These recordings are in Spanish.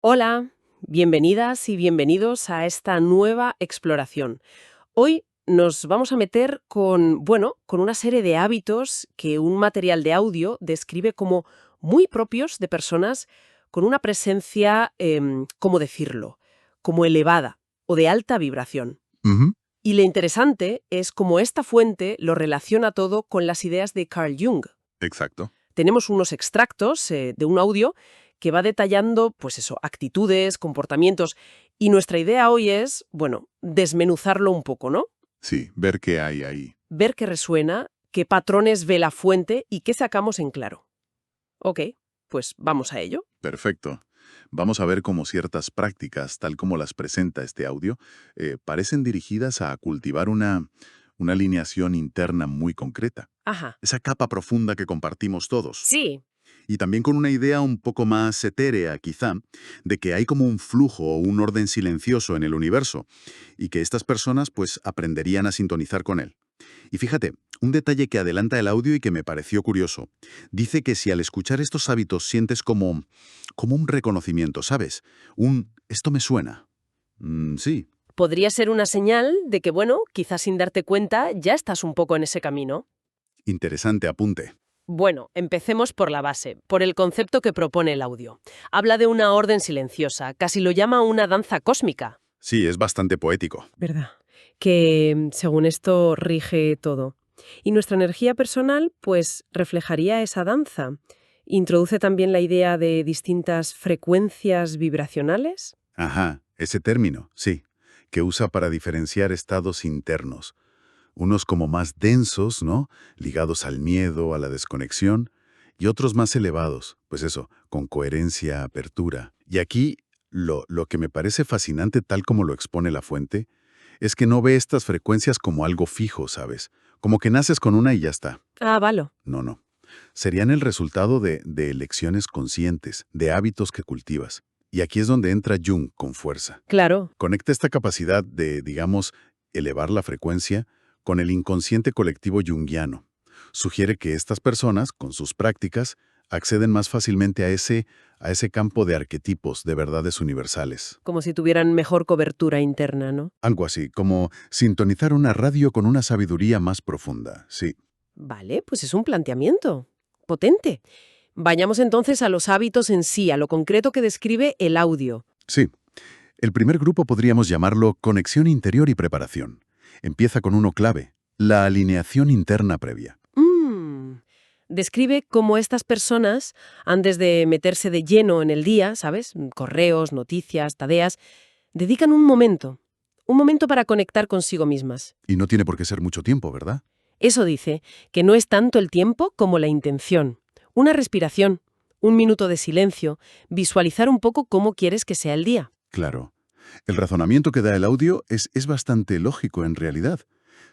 Hola, bienvenidas y bienvenidos a esta nueva exploración. Hoy nos vamos a meter con una serie de hábitos que un material de audio describe como muy propios de personas con una presencia, ¿cómo decirlo?, como elevada o de alta vibración. Ujú, Y lo interesante es cómo esta fuente lo relaciona todo con las ideas de Carl Jung. exacto. Tenemos unos extractos de un audio que va detallando, pues eso, actitudes, comportamientos. Y nuestra idea hoy es, desmenuzarlo un poco, ¿no? Sí, ver qué hay ahí. Ver qué resuena, qué patrones ve la fuente y qué sacamos en claro. Ok, pues vamos a ello. Perfecto. Vamos a ver cómo ciertas prácticas, tal como las presenta este audio, parecen dirigidas a cultivar una alineación interna muy concreta. Ajá. Esa capa profunda que compartimos todos. Sí. Y también con una idea un poco más etérea, quizá, de que hay como un flujo o un orden silencioso en el universo y que estas personas pues aprenderían a sintonizar con él. Y fíjate, un detalle que adelanta el audio y que me pareció curioso. Dice que si al escuchar estos hábitos sientes como un reconocimiento, ¿sabes? esto me suena. Sí, Podría ser una señal de que, quizás sin darte cuenta ya estás un poco en ese camino. interesante apunte. Bueno, empecemos por la base, por el concepto que propone el audio. Habla de una orden silenciosa, casi lo llama una danza cósmica. Sí, es bastante poético. ¿Verdad? Que según esto rige todo. Y nuestra energía personal, pues, reflejaría esa danza. Introduce también la idea de distintas frecuencias vibracionales. Ajá, ese término, sí, que usa para diferenciar estados internos. Unos como más densos, ¿no? Ligados al miedo, a la desconexión, y otros más elevados, pues eso, con coherencia, apertura. Y aquí, lo que me parece fascinante, tal como lo expone la fuente, es que no ve estas frecuencias como algo fijo, ¿sabes? Como que naces con una y ya está. Ah, vale. No, no. Serían el resultado de elecciones conscientes, de hábitos que cultivas. Y aquí es donde entra Jung con fuerza. Claro. Conecta esta capacidad de, digamos, elevar la frecuencia con el inconsciente colectivo junguiano. Sugiere que estas personas, con sus prácticas, acceden más fácilmente a ese campo de arquetipos, de verdades universales. Como si tuvieran mejor cobertura interna, ¿no? Algo así, como sintonizar una radio con una sabiduría más profunda. Sí, Vale, pues es un planteamiento. Potente. Vayamos entonces a los hábitos en sí, a lo concreto que describe el audio. sí. El primer grupo podríamos llamarlo conexión interior y preparación. Empieza con uno clave, la alineación interna previa. Mm. Describe cómo estas personas, antes de meterse de lleno en el día, ¿sabes? Correos, noticias, tareas, dedican un momento para conectar consigo mismas. Y no tiene por qué ser mucho tiempo, ¿verdad? Eso dice que no es tanto el tiempo como la intención. Una respiración, un minuto de silencio, visualizar un poco cómo quieres que sea el día. Claro. El razonamiento que da el audio es bastante lógico en realidad.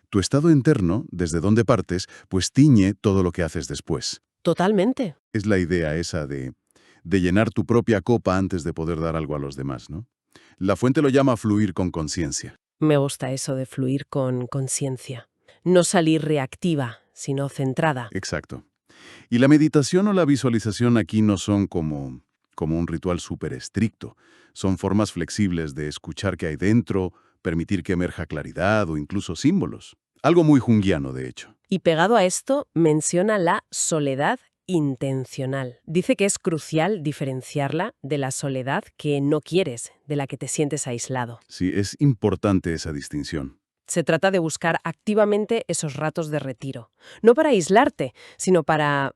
Tu estado interno, desde donde partes, pues tiñe todo lo que haces después. Totalmente. Es la idea esa de llenar tu propia copa antes de poder dar algo a los demás, ¿no? La fuente lo llama fluir con conciencia. Me gusta eso de fluir con conciencia. No salir reactiva, sino centrada. Exacto. Y la meditación o la visualización aquí no son como un ritual súper estricto. Son formas flexibles de escuchar qué hay dentro, permitir que emerja claridad o incluso símbolos. Algo muy junguiano, de hecho. Y pegado a esto, menciona la soledad intencional. Dice que es crucial diferenciarla de la soledad que no quieres, de la que te sientes aislado. Sí, es importante esa distinción. Se trata de buscar activamente esos ratos de retiro. No para aislarte, sino para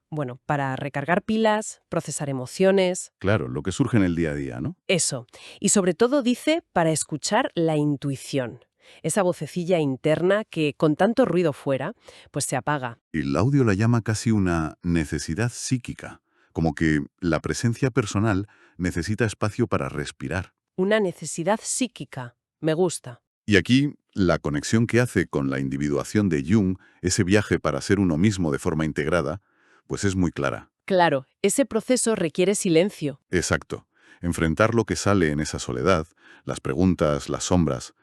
recargar pilas, procesar emociones, Claro, lo que surge en el día a día, ¿no? eso. Y sobre todo dice para escuchar la intuición. Esa vocecilla interna que con tanto ruido fuera, pues se apaga. Y el audio la llama casi una necesidad psíquica, como que la presencia personal necesita espacio para respirar. Una necesidad psíquica. Me gusta. Y aquí, la conexión que hace con la individuación de Jung, ese viaje para ser uno mismo de forma integrada, pues es muy clara. Claro, ese proceso requiere silencio. Exacto. Enfrentar lo que sale en esa soledad, las preguntas, las sombras,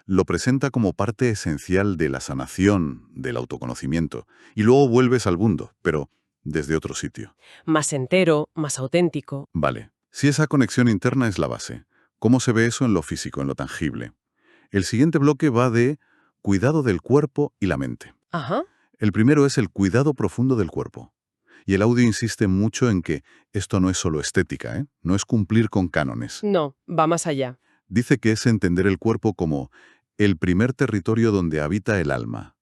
lo presenta como parte esencial de la sanación, del autoconocimiento, y luego vuelves al mundo, pero desde otro sitio. Más entero, más auténtico. Vale. Si esa conexión interna es la base, ¿cómo se ve eso en lo físico, en lo tangible? El siguiente bloque va de cuidado del cuerpo y la mente. Ajá. El primero es el cuidado profundo del cuerpo. Y el audio insiste mucho en que esto no es solo estética, ¿eh? No es cumplir con cánones. No, va más allá. Dice que es entender el cuerpo como el primer territorio donde habita el alma.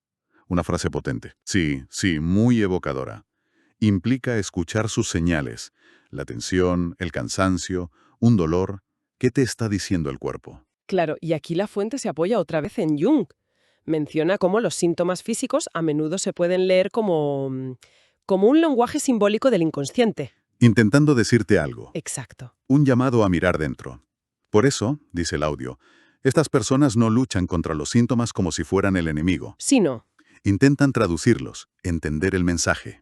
Una frase potente. Sí, muy evocadora. Implica escuchar sus señales, la tensión, el cansancio, un dolor. ¿Qué te está diciendo el cuerpo? Claro, y aquí la fuente se apoya otra vez en Jung. Menciona cómo los síntomas físicos a menudo se pueden leer como un lenguaje simbólico del inconsciente. Intentando decirte algo. Exacto. Un llamado a mirar dentro. Por eso, dice el audio, estas personas no luchan contra los síntomas como si fueran el enemigo. Sí, no. Intentan traducirlos, entender el mensaje.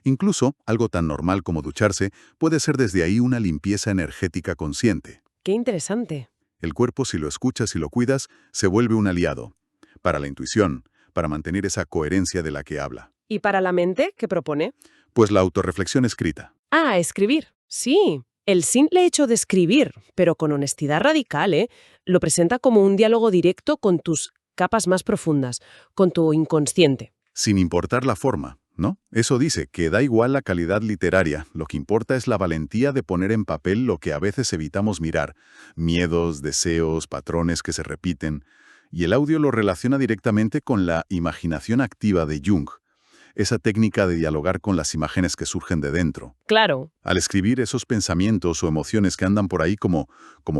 Incluso, algo tan normal como ducharse puede ser desde ahí una limpieza energética consciente. Qué interesante. El cuerpo, si lo escuchas y lo cuidas, se vuelve un aliado. Para la intuición, para mantener esa coherencia de la que habla. ¿Y para la mente qué propone? Pues la autorreflexión escrita. Ah, escribir. Sí. El simple hecho de escribir, pero con honestidad radical, lo presenta como un diálogo directo con tus capas más profundas, con tu inconsciente. Sin importar la forma, ¿no? Eso dice que da igual la calidad literaria, lo que importa es la valentía de poner en papel lo que a veces evitamos mirar, miedos, deseos, patrones que se repiten, y el audio lo relaciona directamente con la imaginación activa de Jung, esa técnica de dialogar con las imágenes que surgen de dentro. Claro. Al escribir esos pensamientos o emociones que andan por ahí como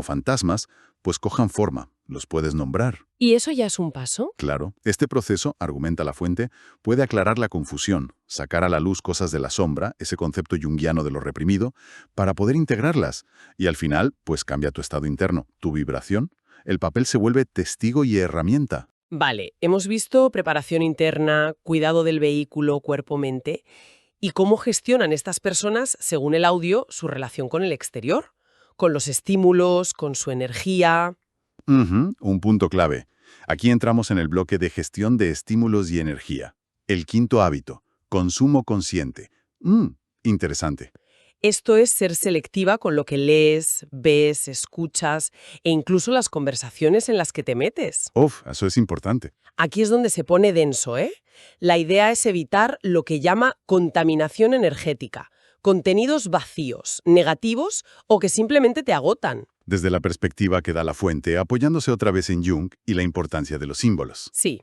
fantasmas, pues cojan forma, los puedes nombrar. ¿Y eso ya es un paso? Claro, este proceso, argumenta la fuente, puede aclarar la confusión, sacar a la luz cosas de la sombra, ese concepto junguiano de lo reprimido, para poder integrarlas. Y al final, pues cambia tu estado interno, tu vibración. El papel se vuelve testigo y herramienta. Vale, hemos visto preparación interna, cuidado del vehículo, cuerpo-mente, y cómo gestionan estas personas, según el audio, su relación con el exterior, con los estímulos, con su energía. Un punto clave. Aquí entramos en el bloque de gestión de estímulos y energía. El quinto hábito, consumo consciente. Interesante. Esto es ser selectiva con lo que lees, ves, escuchas e incluso las conversaciones en las que te metes. Eso es importante. Aquí es donde se pone denso, ¿eh? La idea es evitar lo que llama contaminación energética, contenidos vacíos, negativos o que simplemente te agotan. Desde la perspectiva que da la fuente, apoyándose otra vez en Jung y la importancia de los símbolos. Sí.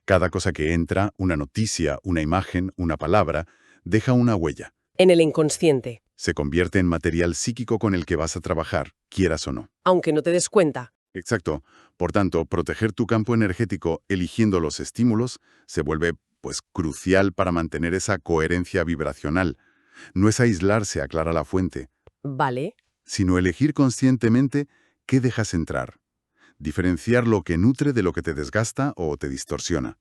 Cada cosa que entra, una noticia, una imagen, una palabra, deja una huella. En el inconsciente. Se convierte en material psíquico con el que vas a trabajar, quieras o no. Aunque no te des cuenta. Exacto. Por tanto, proteger tu campo energético eligiendo los estímulos se vuelve, pues, crucial para mantener esa coherencia vibracional. No es aislarse, aclara la fuente, Vale. sino elegir conscientemente qué dejas entrar. Diferenciar lo que nutre de lo que te desgasta o te distorsiona.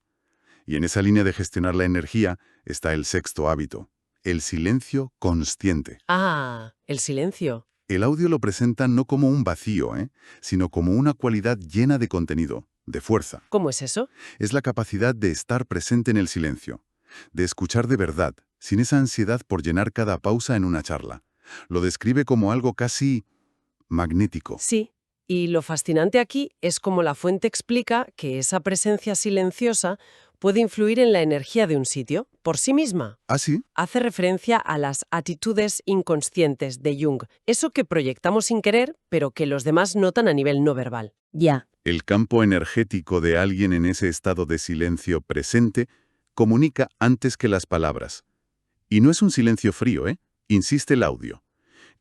Y en esa línea de gestionar la energía está el sexto hábito, el silencio consciente. Ah, el silencio. El audio lo presenta no como un vacío, sino como una cualidad llena de contenido, de fuerza. ¿Cómo es eso? Es la capacidad de estar presente en el silencio, de escuchar de verdad, sin esa ansiedad por llenar cada pausa en una charla. Lo describe como algo casi magnético. Sí. Y lo fascinante aquí es cómo la fuente explica que esa presencia silenciosa puede influir en la energía de un sitio, por sí misma. ¿Ah, sí? Hace referencia a las actitudes inconscientes de Jung, eso que proyectamos sin querer, pero que los demás notan a nivel no verbal. Ya. El campo energético de alguien en ese estado de silencio presente comunica antes que las palabras. Y no es un silencio frío, insiste el audio.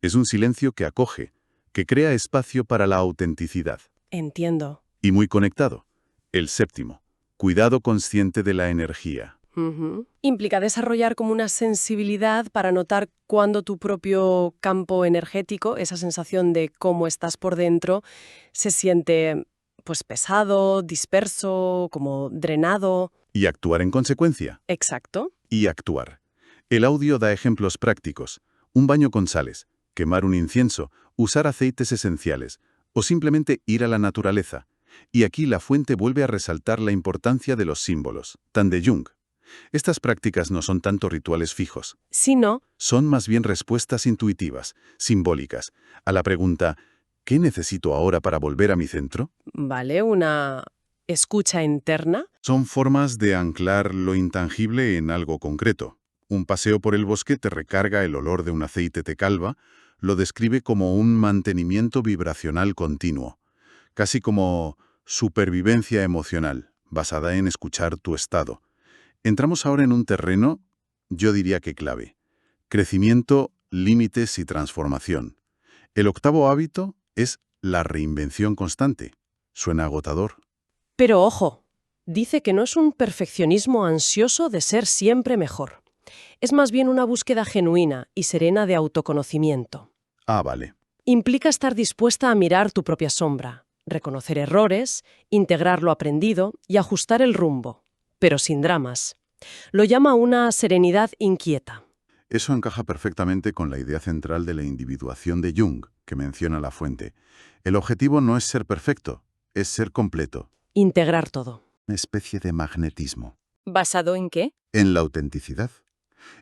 Es un silencio que acoge, que crea espacio para la autenticidad. Entiendo. Y muy conectado. El séptimo, cuidado consciente de la energía. Implica desarrollar como una sensibilidad para notar cuando tu propio campo energético, esa sensación de cómo estás por dentro, se siente pues pesado, disperso, como drenado. Y actuar en consecuencia. Exacto. Y actuar. El audio da ejemplos prácticos. Un baño con sales, quemar un incienso, usar aceites esenciales o simplemente ir a la naturaleza. Y aquí la fuente vuelve a resaltar la importancia de los símbolos, tan de Jung. Estas prácticas no son tanto rituales fijos, Si no, son más bien respuestas intuitivas, simbólicas, a la pregunta ¿qué necesito ahora para volver a mi centro? vale, una escucha interna. Son formas de anclar lo intangible en algo concreto. Un paseo por el bosque te recarga el olor de un aceite de calva, lo describe como un mantenimiento vibracional continuo, casi como supervivencia emocional, basada en escuchar tu estado. Entramos ahora en un terreno, yo diría que clave. Crecimiento, límites y transformación. El octavo hábito es la reinvención constante. Suena agotador. Pero ojo, dice que no es un perfeccionismo ansioso de ser siempre mejor. Es más bien una búsqueda genuina y serena de autoconocimiento. Ah, vale. Implica estar dispuesta a mirar tu propia sombra, reconocer errores, integrar lo aprendido y ajustar el rumbo, pero sin dramas. Lo llama una serenidad inquieta. Eso encaja perfectamente con la idea central de la individuación de Jung, que menciona la fuente. El objetivo no es ser perfecto, es ser completo. Integrar todo. Una especie de magnetismo. ¿Basado en qué? En la autenticidad.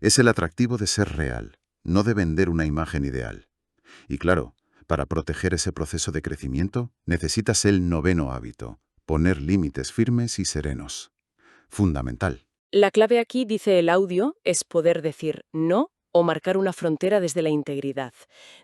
Es el atractivo de ser real, no de vender una imagen ideal. Y claro, para proteger ese proceso de crecimiento, necesitas el noveno hábito, poner límites firmes y serenos. Fundamental. La clave aquí, dice el audio, es poder decir no o marcar una frontera desde la integridad,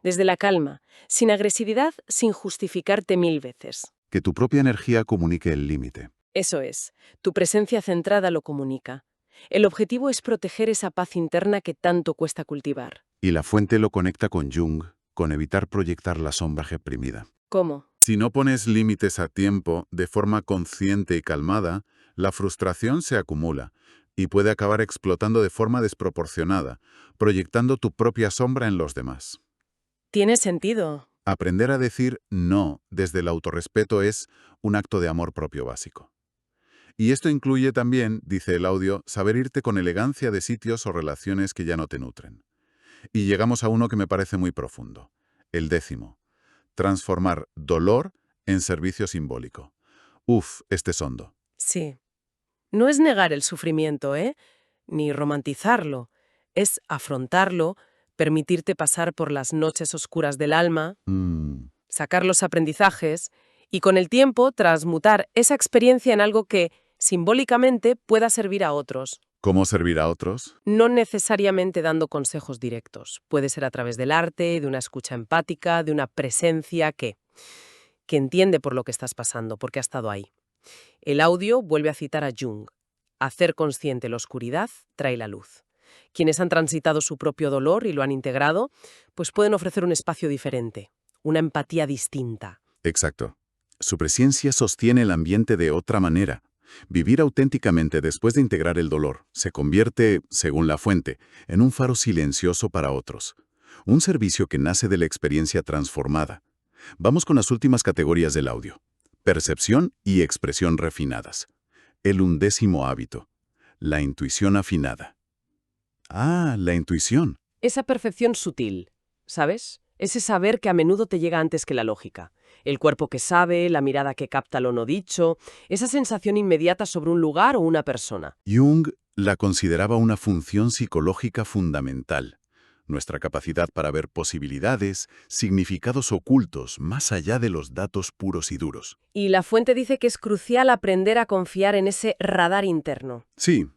desde la calma, sin agresividad, sin justificarte 1000 veces. Que tu propia energía comunique el límite. Eso es, tu presencia centrada lo comunica. El objetivo es proteger esa paz interna que tanto cuesta cultivar. Y la fuente lo conecta con Jung, con evitar proyectar la sombra reprimida. ¿Cómo? Si no pones límites a tiempo, de forma consciente y calmada, la frustración se acumula y puede acabar explotando de forma desproporcionada, proyectando tu propia sombra en los demás. Tiene sentido. Aprender a decir no desde el autorrespeto es un acto de amor propio básico. Y esto incluye también, dice el audio, saber irte con elegancia de sitios o relaciones que ya no te nutren. Y llegamos a uno que me parece muy profundo, el 10. Transformar dolor en servicio simbólico. Uf, este es hondo. Sí. No es negar el sufrimiento, ni romantizarlo. Es afrontarlo, permitirte pasar por las noches oscuras del alma, sacar los aprendizajes y con el tiempo transmutar esa experiencia en algo que, simbólicamente, pueda servir a otros. ¿Cómo servir a otros? No necesariamente dando consejos directos. Puede ser a través del arte, de una escucha empática, de una presencia que entiende por lo que estás pasando, porque ha estado ahí. El audio vuelve a citar a Jung. Hacer consciente la oscuridad trae la luz. Quienes han transitado su propio dolor y lo han integrado, pues pueden ofrecer un espacio diferente, una empatía distinta. Exacto. Su presencia sostiene el ambiente de otra manera. Vivir auténticamente después de integrar el dolor se convierte, según la fuente, en un faro silencioso para otros. Un servicio que nace de la experiencia transformada. Vamos con las últimas categorías del audio. Percepción y expresión refinadas. El 11º hábito. La intuición afinada. Ah, la intuición. Esa perfección sutil, ¿sabes? Ese saber que a menudo te llega antes que la lógica. El cuerpo que sabe, la mirada que capta lo no dicho, esa sensación inmediata sobre un lugar o una persona. Jung la consideraba una función psicológica fundamental. Nuestra capacidad para ver posibilidades, significados ocultos, más allá de los datos puros y duros. Y la fuente dice que es crucial aprender a confiar en ese radar interno. Sí,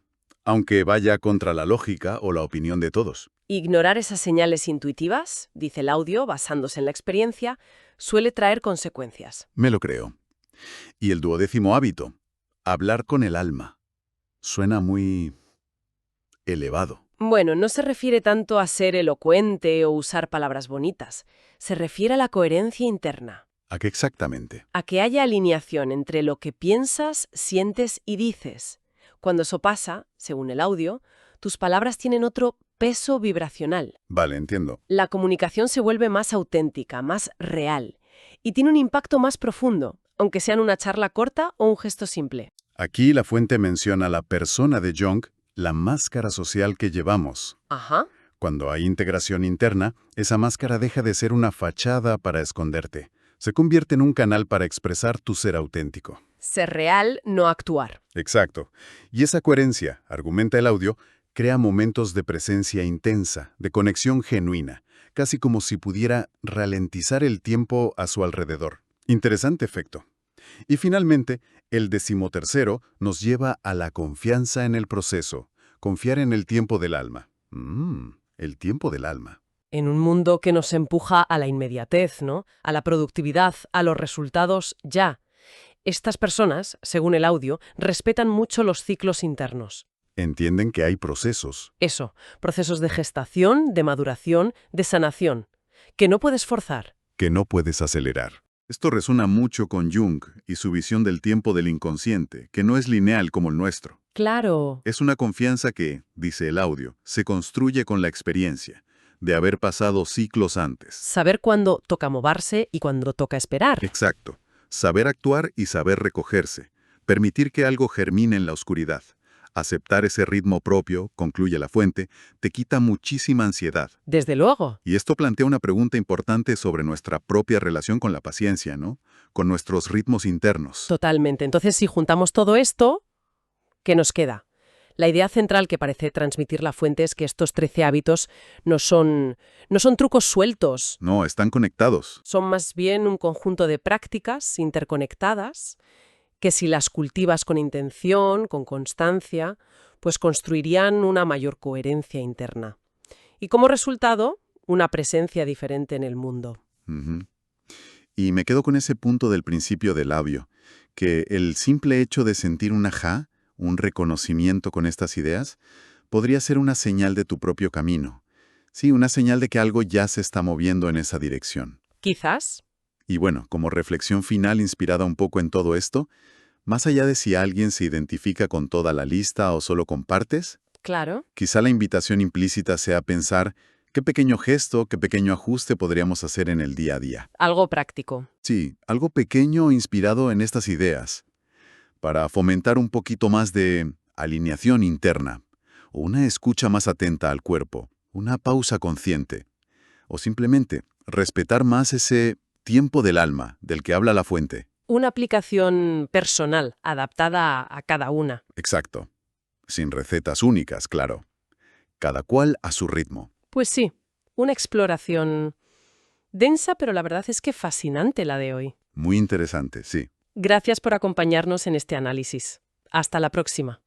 aunque vaya contra la lógica o la opinión de todos. Ignorar esas señales intuitivas, dice el audio, basándose en la experiencia, suele traer consecuencias. Me lo creo. Y el 12º hábito. Hablar con el alma. Suena muy elevado. Bueno, no se refiere tanto a ser elocuente o usar palabras bonitas. Se refiere a la coherencia interna. ¿A qué exactamente? A que haya alineación entre lo que piensas, sientes y dices. Cuando eso pasa, según el audio, tus palabras tienen otro peso vibracional. Vale, entiendo. La comunicación se vuelve más auténtica, más real, y tiene un impacto más profundo, aunque sea en una charla corta o un gesto simple. Aquí la fuente menciona la persona de Jung, la máscara social que llevamos. Ajá. Cuando hay integración interna, esa máscara deja de ser una fachada para esconderte. Se convierte en un canal para expresar tu ser auténtico. Ser real, no actuar. Exacto. Y esa coherencia, argumenta el audio, crea momentos de presencia intensa, de conexión genuina, casi como si pudiera ralentizar el tiempo a su alrededor. Interesante efecto. Y finalmente, el 13º nos lleva a la confianza en el proceso, confiar en el tiempo del alma. El tiempo del alma. En un mundo que nos empuja a la inmediatez, ¿no? A la productividad, a los resultados ya. Estas personas, según el audio, respetan mucho los ciclos internos. Entienden que hay procesos. Eso, procesos de gestación, de maduración, de sanación, que no puedes forzar. Que no puedes acelerar. Esto resuena mucho con Jung y su visión del tiempo del inconsciente, que no es lineal como el nuestro. Claro. Es una confianza que, dice el audio, se construye con la experiencia, de haber pasado ciclos antes. Saber cuándo toca moverse y cuándo toca esperar. Exacto. Saber actuar y saber recogerse. Permitir que algo germine en la oscuridad. Aceptar ese ritmo propio, concluye la fuente, te quita muchísima ansiedad. Desde luego. Y esto plantea una pregunta importante sobre nuestra propia relación con la paciencia, ¿no? Con nuestros ritmos internos. Totalmente. Entonces, si juntamos todo esto, ¿qué nos queda? La idea central que parece transmitir la fuente es que estos 13 hábitos no son trucos sueltos. No, están conectados. Son más bien un conjunto de prácticas interconectadas que si las cultivas con intención, con constancia, pues construirían una mayor coherencia interna. Y como resultado, una presencia diferente en el mundo. Ujú. Y me quedo con ese punto del principio del audio, que el simple hecho de sentir un ajá, un reconocimiento con estas ideas, podría ser una señal de tu propio camino. Sí, una señal de que algo ya se está moviendo en esa dirección. Quizás. Y bueno, como reflexión final inspirada un poco en todo esto, más allá de si alguien se identifica con toda la lista o solo con partes, Claro. quizá la invitación implícita sea pensar qué pequeño gesto, qué pequeño ajuste podríamos hacer en el día a día. Algo práctico. Sí, algo pequeño inspirado en estas ideas, para fomentar un poquito más de alineación interna, o una escucha más atenta al cuerpo, una pausa consciente, o simplemente respetar más ese tiempo del alma del que habla la fuente. Una aplicación personal, adaptada a cada una. Exacto. Sin recetas únicas, claro. Cada cual a su ritmo. Pues sí, una exploración densa, pero la verdad es que fascinante la de hoy. Muy interesante, sí. Gracias por acompañarnos en este análisis. Hasta la próxima.